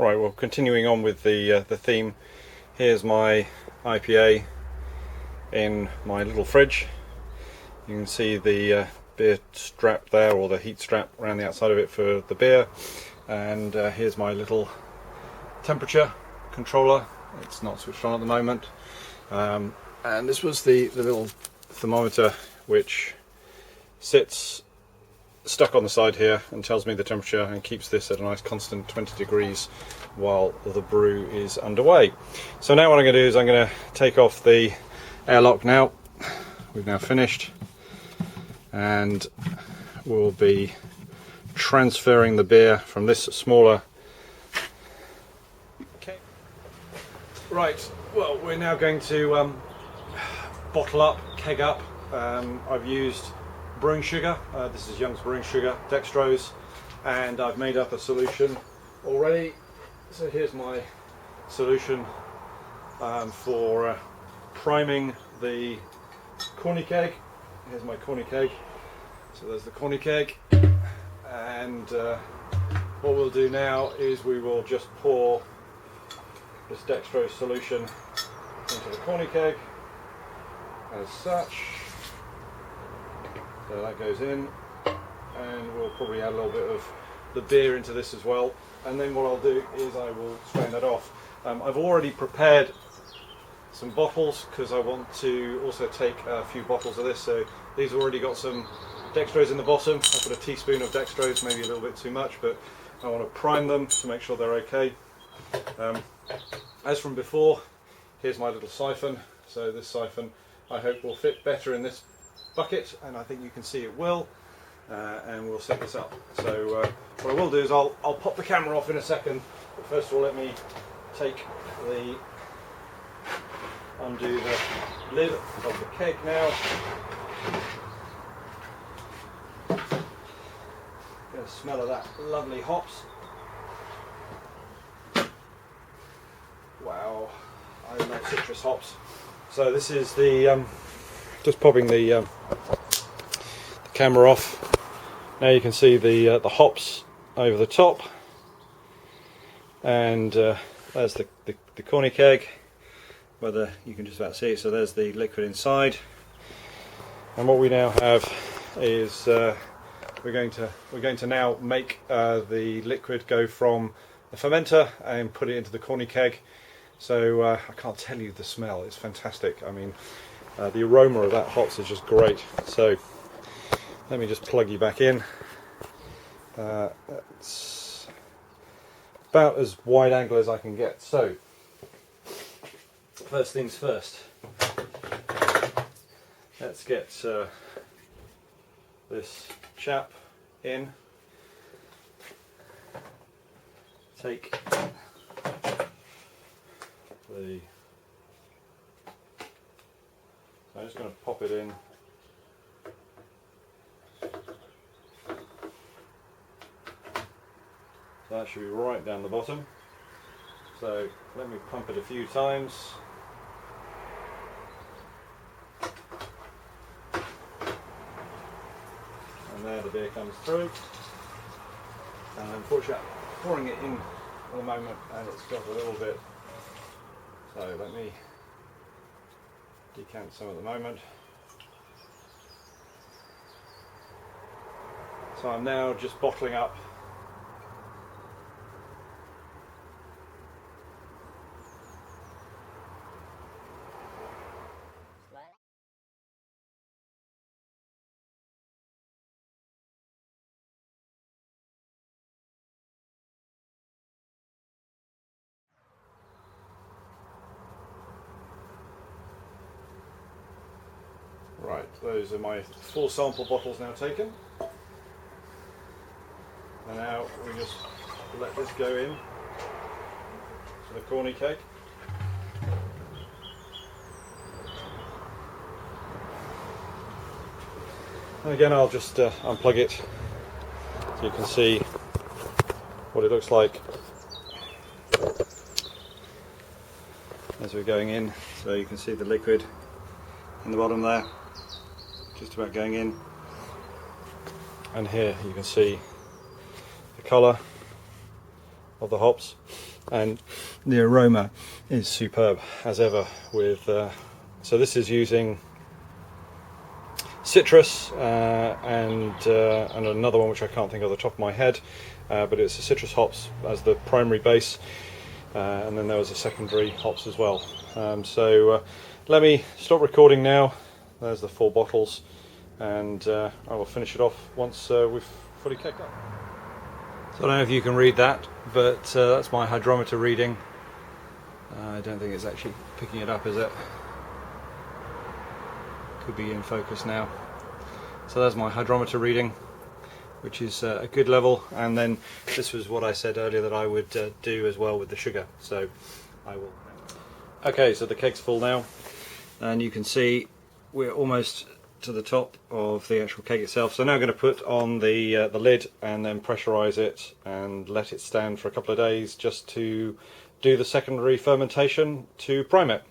Right, well, continuing on with the theme, here's my IPA in my little fridge. You can see the beer strap there, or the heat strap around the outside of it for the beer. And here's my little temperature controller. It's not switched on at the moment. And this was the little thermometer which sits stuck on the side here and tells me the temperature and keeps this at a nice constant 20 degrees while the brew is underway. So now what I'm going to do is I'm going to take off the airlock now. We've now finished, and we'll be transferring the beer from this smaller. Okay. Right, well, we're now going to bottle up, keg up. I've used brewing sugar, this is Young's brewing sugar, dextrose, and I've made up a solution already. So here's my solution for priming the corny keg. Here's my corny keg. So there's the corny keg, and what we'll do now is we will just pour this dextrose solution into the corny keg as such. So that goes in, and we'll probably add a little bit of the beer into this as well. And then what I'll do is I will strain that off. I've already prepared some bottles because I want to also take a few bottles of this. So these have already got some dextrose in the bottom. I put a teaspoon of dextrose, maybe a little bit too much, but I want to prime them to make sure they're okay. As from before, here's my little syphon. So this syphon I hope will fit better in this bucket, and I think you can see it will, and we'll set this up. So what I will do is I'll pop the camera off in a second, but first of all let me undo the lid of the keg now. Get a smell of that lovely hops. Wow, I love citrus hops. So this is the just popping the camera off. Now you can see the hops over the top, and there's the corny keg, whether you can just about see it. So there's the liquid inside, and what we now have is we're going to now make the liquid go from the fermenter and put it into the corny keg. So I can't tell you the smell, it's fantastic. I mean, the aroma of that hops is just great. So let me just plug you back in. It's about as wide angle as I can get. So first things first, let's get this chap in. Take the, I'm just going to pop it in. So that should be right down the bottom. So let me pump it a few times. And there the beer comes through. And unfortunately I'm pouring it in at the moment and it's got a little bit. So let me decant some at the moment. So I'm now just bottling up Right, those are my 4 sample bottles now taken. And now we just let this go in to the corny keg. And again, I'll just unplug it so you can see what it looks like as we're going in. So you can see the liquid in the bottom there, just about going in, and here you can see the colour of the hops, and the aroma is superb as ever with so this is using citrus and another one which I can't think of off the top of my head, but it's the citrus hops as the primary base, and then there was a secondary hops as well. So let me stop recording now. There's the 4 bottles, and I will finish it off once we've fully kegged up. So I don't know if you can read that, but that's my hydrometer reading. I don't think it's actually picking it up, is it? Could be in focus now. So that's my hydrometer reading, which is a good level, and then this was what I said earlier that I would do as well with the sugar, so I will. Okay, so the keg's full now, and you can see we're almost to the top of the actual keg itself. So now I'm going to put on the lid and then pressurize it and let it stand for a couple of days just to do the secondary fermentation to prime it.